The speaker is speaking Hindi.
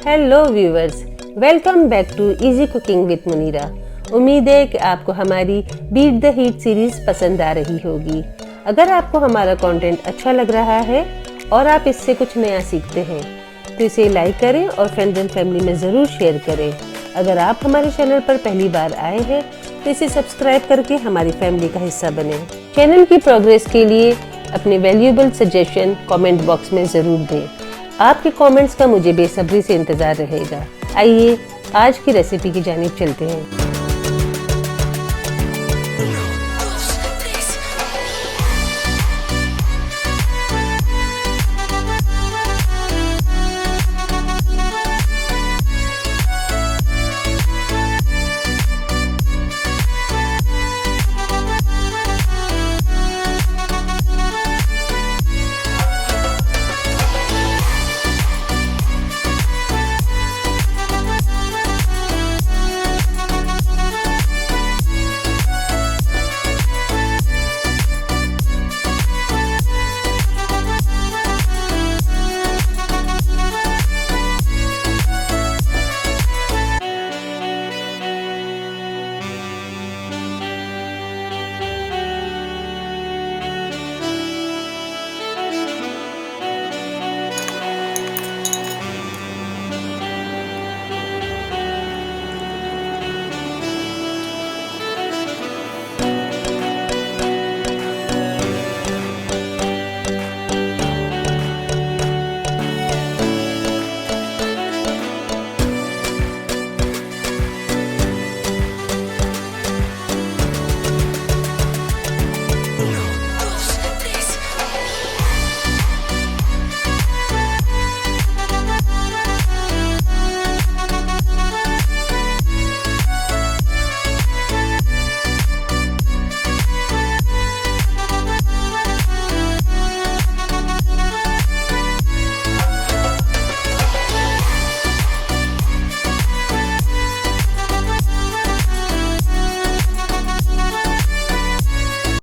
Hello viewers, welcome back to easy cooking with Munira. उम्मीद है कि आपको हमारी बीट द हीट सीरीज पसंद आ रही होगी। अगर आपको हमारा कंटेंट अच्छा लग रहा है और आप इससे कुछ नया सीखते हैं तो इसे लाइक करें और फ्रेंड्स एंड फैमिली में ज़रूर शेयर करें। अगर आप हमारे चैनल पर पहली बार आए हैं तो इसे सब्सक्राइब करके हमारी फैमिली का हिस्सा बने। चैनल की प्रोग्रेस के लिए अपने वैल्यूएबल सजेशन कमेंट बॉक्स में ज़रूर दें। आपके कमेंट्स का मुझे बेसब्री से इंतज़ार रहेगा। आइए आज की रेसिपी की जानिब चलते हैं।